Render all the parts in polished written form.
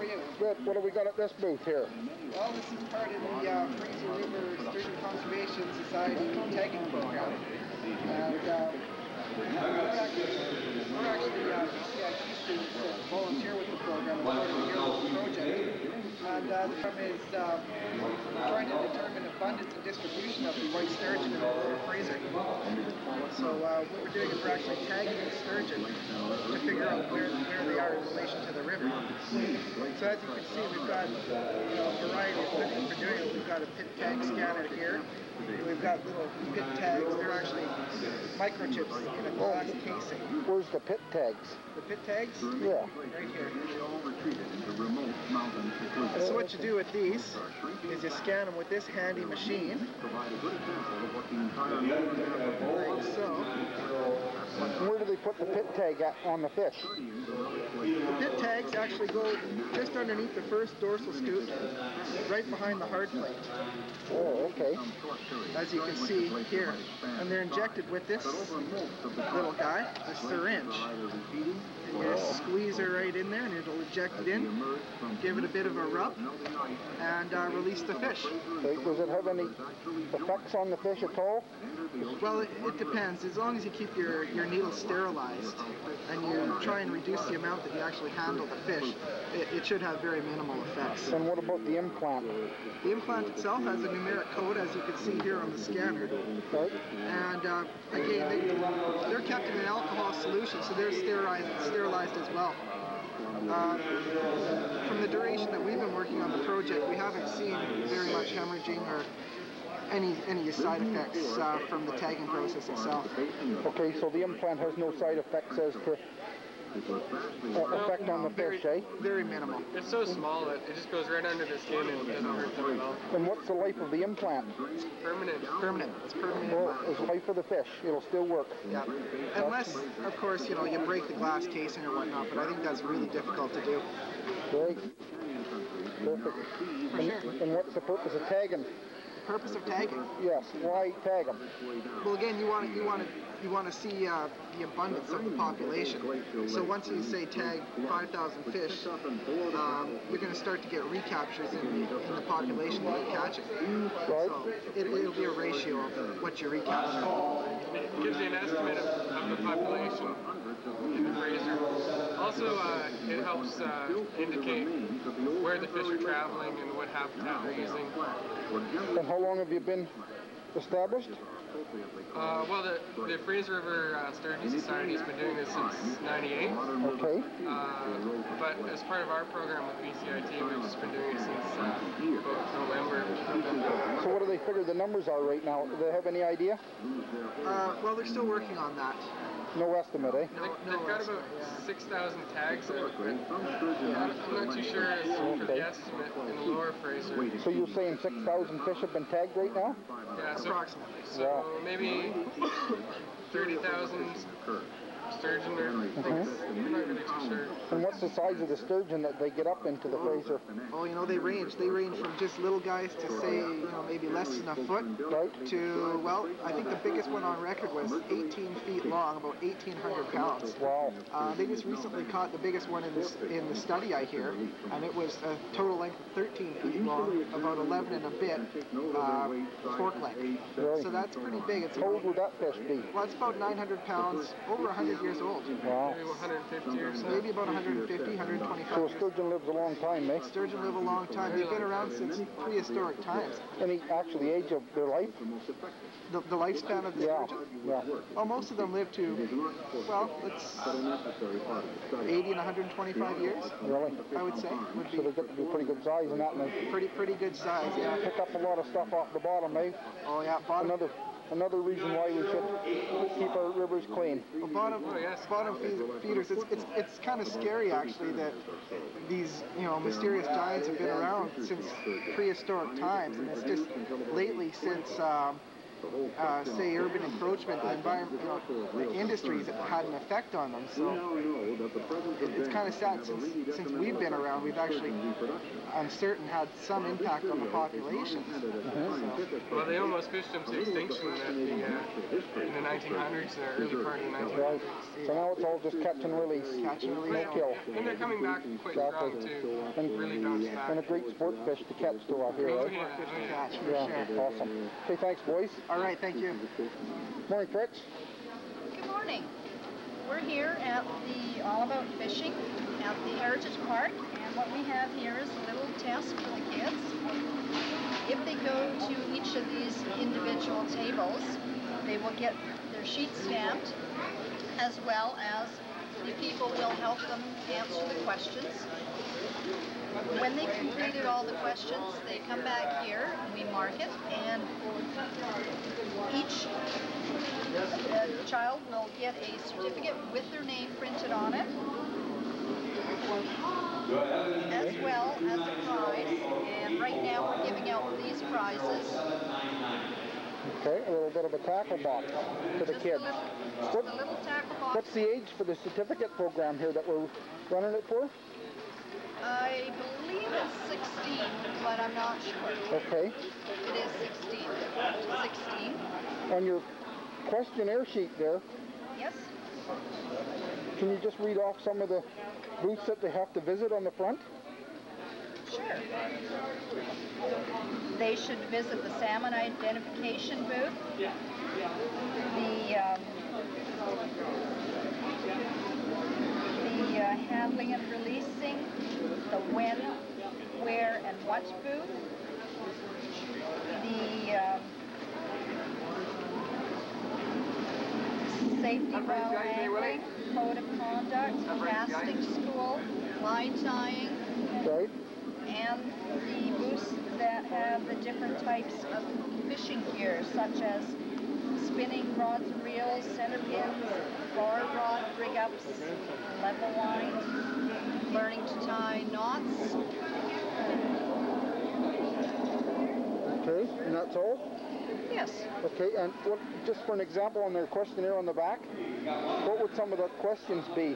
are you? Good. What do we got at this booth here? Well, this is part of the Fraser River Sturgeon Conservation Society tagging program. And we're actually BCIT students that volunteer with the program as part of the year project. And the program is trying to determine abundance and distribution of the white sturgeon in the lower Fraser. So what we're doing is we're actually tagging the sturgeon to figure out where they are in relation to the river. So as you can see, we've got a variety of things for doing it. We've got a pit tag scanner here. We've got little pit tags. They're actually microchips in a glass casing. Where's the pit tags? The pit tags? Yeah. Right here. So what you do with these is you scan them with this handy machine. Like so. Where do they put the pit tag on the fish? The pit tags actually go just underneath the first dorsal scoop, right behind the hard plate. Oh, okay. As you can see here. And they're injected with this little guy, a syringe. And you just squeeze it right in there and it'll eject it in, give it a bit of a rub, and release the fish. Okay. Does it have any effects on the fish at all? Well, it depends. As long as you keep your needles sterilized and you try and reduce the amount that you actually handle the fish, it should have very minimal effects. And what about the implant? The implant itself has a numeric code, as you can see here on the scanner. Right. And again, they're kept in an alcohol solution, so they're sterilized as well. From the duration that we've been working on the project, we haven't seen very much hemorrhaging or any side effects from the tagging process itself. Okay, so the implant has no side effects as to effect on the fish, eh? Very minimal. It's so small that it just goes right under the skin and it doesn't hurt them at all. And what's the life of the implant? It's permanent. Permanent. It's permanent. Well, it's life of the fish. It'll still work. Yeah. Unless, of course, you break the glass casing or whatnot, but I think that's really difficult to do. Great. Perfect. For sure. And what's the purpose of tagging? Purpose of tagging? Yes. Why tag them? Well, again, you want to see the abundance of the population. So once you say tag 5,000 fish, you're going to start to get recaptures in the population that you're catching. Right. So it'll be a ratio of what you recapture. It gives you an estimate of the population in the Fraser. Also, it helps indicate where the fish are traveling and what habitat they're using. And how long have you been established? Well, the Fraser River Sturgeon Society has been doing this since '98. Okay. But as part of our program with BCIT, we've just been doing it since November. So what do they figure the numbers are right now? Do they have any idea? Well, they're still working on that. No estimate, eh? They've got about 6,000 tags out, but I'm not too sure as for the estimate in the lower Fraser. So you're saying 6,000 fish have been tagged right now? Yeah, so approximately. So maybe 30,000 sturgeon or things. I'm not really too sure. And what's the size of the sturgeon that they get up into the Fraser? Oh, they range. They range from just little guys to say, maybe less than a foot, right, to, well, I think the biggest one on record was 18 feet long, about 1,800 pounds. Wow. They just recently caught the biggest one in the study, I hear, and it was a total length of 13 feet long, about 11 and a bit fork length. Really? So that's pretty big. How old would that fish be? Well, it's about 900 pounds, over 100 years old. Wow. Maybe 150 or so. Maybe about 150, 125 So a years. sturgeon lives a long time, eh? Sturgeon live a long time. They've been around since prehistoric times. Any actually age of their life? The lifespan of the sturgeon? Yeah. Well, most of them live to, well, it's 80 and 125 years. Really? I would say. Would be So they get to be pretty good size in that, and they pretty good size, yeah. pick up a lot of stuff off the bottom, eh? Oh yeah, bottom. Another reason why we should keep our rivers clean. Well, bottom feeders. It's kind of scary actually that these mysterious giants have been around since prehistoric times, and it's just lately since say, urban encroachment, the environment, the industries had an effect on them. So it's kind of sad since we've been around, we've actually, I'm certain, had some impact on the population. Well, they almost fished them to extinction in the 1900s, the early part of the 1900s. Right. So now it's all just catch and release. Catch and release. No kill. And they're coming back quite strong too. And really bounce back. And a great sport fish to catch too out here, Oh, right? yeah, Fish oh, to yeah. catch, for Yeah, sure. awesome. Okay, thanks, boys. All right, thank you. Morning, Fritz. Good morning. We're here at the All About Fishing at the Heritage Park, and what we have here is a little test for the kids. If they go to each of these individual tables, they will get their sheet stamped, as well as the people will help them answer the questions. When they've completed all the questions, they come back here, we mark it, and each child will get a certificate with their name printed on it, as well as a prize. And right now we're giving out these prizes. Okay, a little bit of a tackle box for the kids. Just a little tackle box. What's the age for the certificate program here that we're running it for? I believe it's 16, but I'm not sure. Okay. It is 16. 16. On your questionnaire sheet there, Yes. can you just read off some of the booths that they have to visit on the front? Sure. They should visit the Salmon identification booth, the handling and releasing, the when, where, and what booth, the safety while angling, code of conduct, casting school, line tying, Right. and the booths that have the different types of fishing gear, such as spinning rods and reels, center pins, bar rod rig-ups, level lines, learning to tie knots. Okay, and that's all? Yes. Okay, and what, just for an example on their questionnaire on the back, what would some of the questions be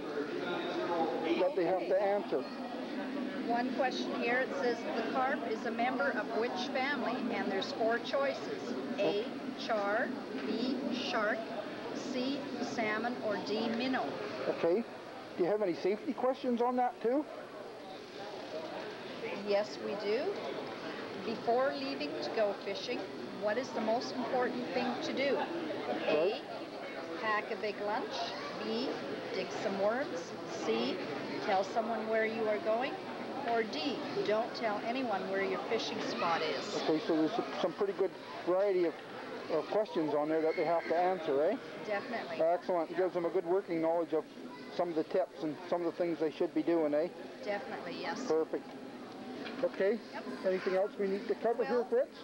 that they have to answer? One question here, it says, the carp is a member of which family? And there's 4 choices. A, char, B, shark, C, salmon, or D, minnow. Okay. Do you have any safety questions on that too? Yes, we do. Before leaving to go fishing, what is the most important thing to do? A, pack a big lunch. B, dig some worms. C, tell someone where you are going. Or D, don't tell anyone where your fishing spot is. Okay, so there's some pretty good variety of questions on there that they have to answer, eh? Definitely. Excellent. It gives them a good working knowledge of some of the tips and some of the things they should be doing, eh? Definitely, yes. Perfect. Okay. Yep. Anything else we need to cover here, Fritz?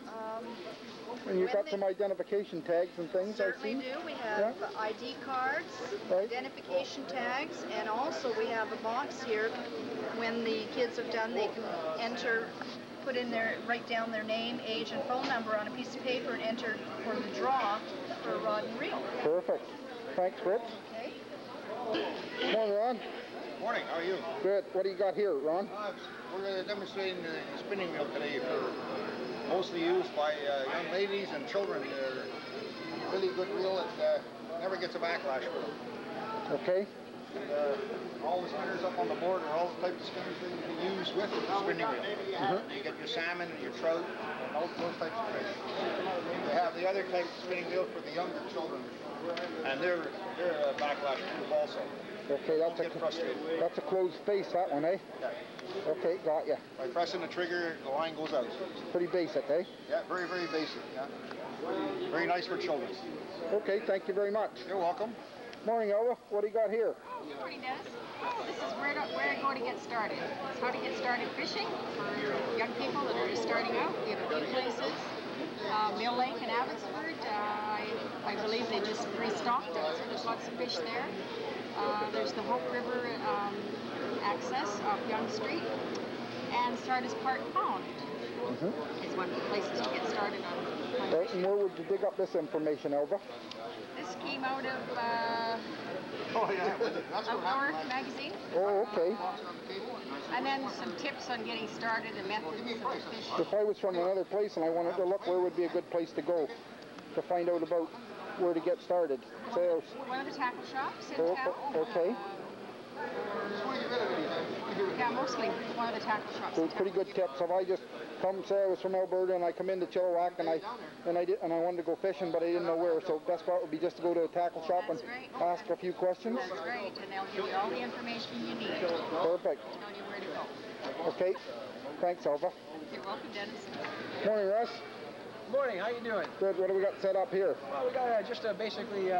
And you've got some identification tags and things, I see. Certainly do. We have ID cards, identification tags, and also we have a box here. When the kids have done, they can enter, put in their, write down their name, age, and phone number on a piece of paper and enter for the draw for a rod and reel. Perfect. Thanks, Fritz. Okay. Morning, Ron. Morning, how are you? Good. What do you got here, Ron? We're demonstrating the spinning wheel today for mostly used by young ladies and children. Really good reel that never gets a backlash with them. Okay. And, all the spinners up on the board are all the types of spinners that you can use with the spinning wheel. You get your salmon, your trout, and all those types of fish. They have the other type of spinning wheel for the younger children, and they're a backlash proof also. Okay, that's a closed space, that one, eh? Yeah. Okay, got ya. By pressing the trigger, the line goes out. Pretty basic, eh? Yeah, very, very basic. Yeah. Very nice for children. Okay, thank you very much. You're welcome. Morning, Ella. What do you got here? Good morning, Dennis. This is where to go to get started. It's how to get started fishing for young people that are just starting out. We have a few places. Mill Lake in Abbotsford, I believe they just restocked it, so there's lots of fish there. There's the Hope River access off Yonge Street. and start as part pound. Is one of the places to get started on Right, and where would you dig up this information, Elva? This came out of Oh, yeah, that's what Outdoor happened. magazine, Oh, okay. and then some tips on getting started and methods of fish. If I was from another place and I wanted to look, where would be a good place to go to find out about where to get started? Say, One of the tackle shops in oh, town. okay. Yeah, mostly one of the tackle shops. So in town. pretty good tips. If I just come, say I was from Alberta and I come into Chilliwack and I wanted to go fishing, but I didn't know where, so best bet would be just to go to a tackle shop and That's right. ask a few questions. That's right, and they'll give you all the information you need. Perfect. Tell you where to go. Okay. Thanks, Alva. You're welcome, Dennis. Morning, Russ. Morning, how you doing? Good. What do we got set up here? Well, we got just basically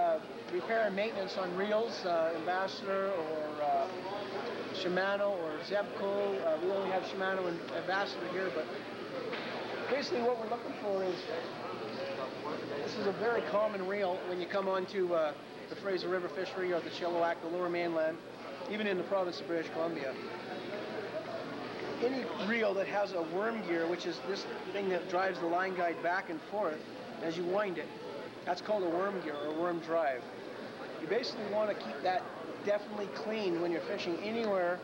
repair and maintenance on reels, Ambassador or Shimano or Zebco. We only have Shimano and Ambassador here, but basically what we're looking for is, this is a very common reel when you come onto the Fraser River fishery or the Chilliwack, the lower mainland, even in the province of British Columbia. Any reel that has a worm gear, which is this thing that drives the line guide back and forth as you wind it, that's called a worm gear or worm drive. You basically want to keep that definitely clean when you're fishing anywhere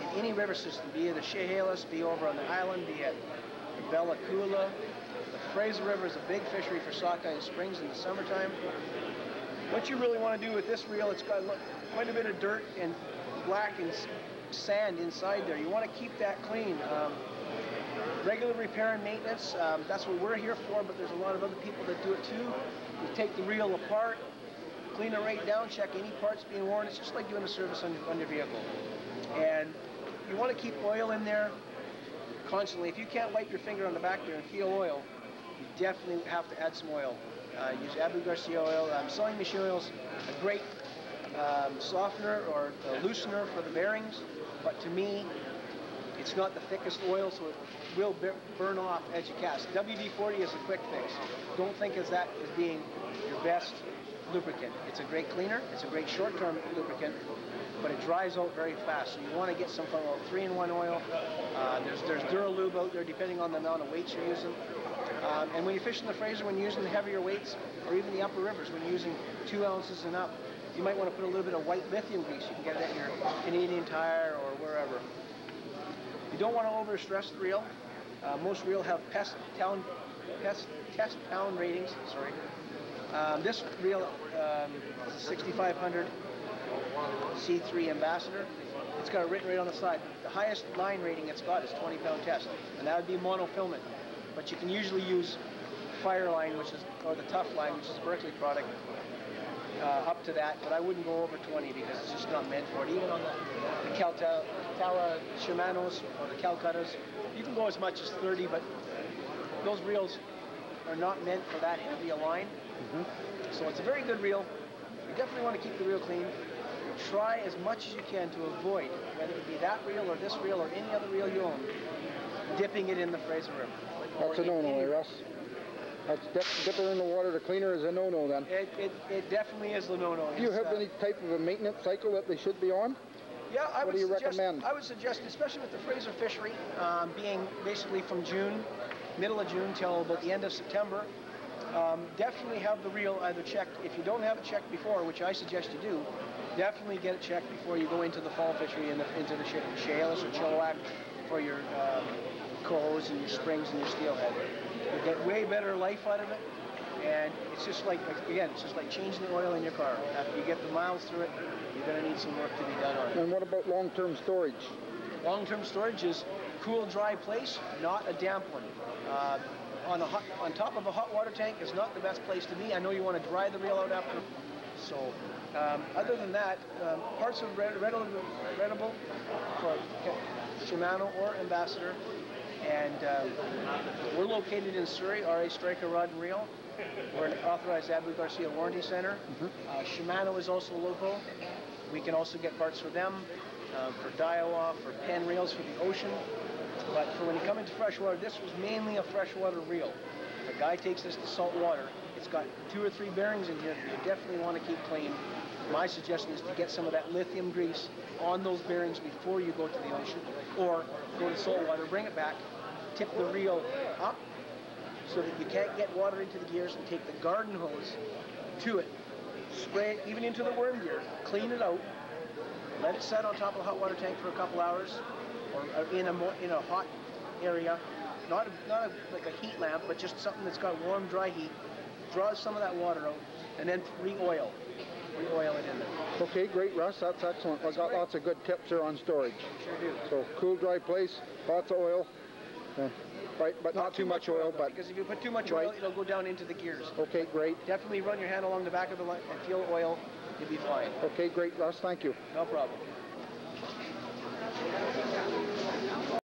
in any river system, be it the Chehalis, be over on the island, be it the Bella Coola. The Fraser River is a big fishery for sockeye springs in the summertime. What you really want to do with this reel, it's got quite a bit of dirt and black and sand inside there. You want to keep that clean. Regular repair and maintenance, that's what we're here for, but there's a lot of other people that do it too. You take the reel apart, clean it right down, check any parts being worn. It's just like doing a service on your vehicle. And you want to keep oil in there constantly. If you can't wipe your finger on the back there and feel oil, you definitely have to add some oil. Use Abu Garcia oil. Sewing machine oil is a great softener or loosener for the bearings, but to me, it's not the thickest oil, so it will burn off as you cast. WD-40 is a quick fix. Don't think of that as being your best lubricant. It's a great cleaner, it's a great short-term lubricant, but it dries out very fast. So you want to get some from a 3-in-1 oil. There's Duralube out there depending on the amount of weights you're using. And when you fish in the Fraser, when you're using the heavier weights, or even the upper rivers, when you're using 2 ounces and up, you might want to put a little bit of white lithium grease. You can get it at your Canadian Tire or wherever. You don't want to overstress the reel. Most reel have test pound ratings. Sorry. This reel is a 6500 C3 Ambassador. It's got it written right on the side. The highest line rating it's got is 20-pound test, and that would be monofilament. But you can usually use Fireline, or the Tough Line, which is a Berkeley product, up to that, but I wouldn't go over 20 because it's just not meant for it. Even on the Cala Shimanos or the Calcuttas, you can go as much as 30, but those reels are not meant for that heavy a line. So it's a very good reel. You definitely want to keep the reel clean. Try as much as you can to avoid, whether it be that reel or this reel or any other reel you own, dipping it in the Fraser River. That's a no-no, Russ. That's dip her in the water to clean her is a no-no then. It definitely is a no-no. Do you have any type of a maintenance cycle that they should be on? Yeah, what do you recommend? I would suggest, especially with the Fraser fishery, being basically from June, middle of June till about the end of September, definitely have the reel either checked. If you don't have it checked before, which I suggest you do, definitely get it checked before you go into the fall fishery and into the Chehalis or Chilliwack for your cohos and your springs and your steelhead. You get way better life out of it, and it's just like, again, it's just like changing the oil in your car. After you get the miles through it, you're going to need some work to be done on it. And what about long-term storage? Long-term storage is cool, dry place, not a damp one. On top of a hot water tank is not the best place to be. I know you want to dry the reel out after. So, other than that, parts are rentable for Shimano or Ambassador. And we're located in Surrey, RA Striker Rod and Reel. We're an authorized Abu Garcia Warranty Center. Shimano is also local. We can also get parts for them, for Daiwa, for Penn reels for the ocean. But for when you come into freshwater, this was mainly a freshwater reel. If a guy takes this to salt water, it's got 2 or 3 bearings in here that you definitely want to keep clean. My suggestion is to get some of that lithium grease on those bearings before you go to the ocean. or go to salt water, bring it back, tip the reel up so that you can't get water into the gears, and take the garden hose to it. Spray it even into the worm gear, clean it out, let it set on top of a hot water tank for a couple hours, or in a hot area, not like a heat lamp, but just something that's got warm, dry heat. Draw some of that water out, and then re-oil it in there. Okay, great, Russ. That's excellent. I got lots of good tips here on storage. Sure do. So cool, dry place, lots of oil. Right, but not too much oil. But because if you put too much oil, it'll go down into the gears. Okay, great. Definitely run your hand along the back of the line and feel oil. You'll be fine. Okay, great, Russ. Thank you. No problem.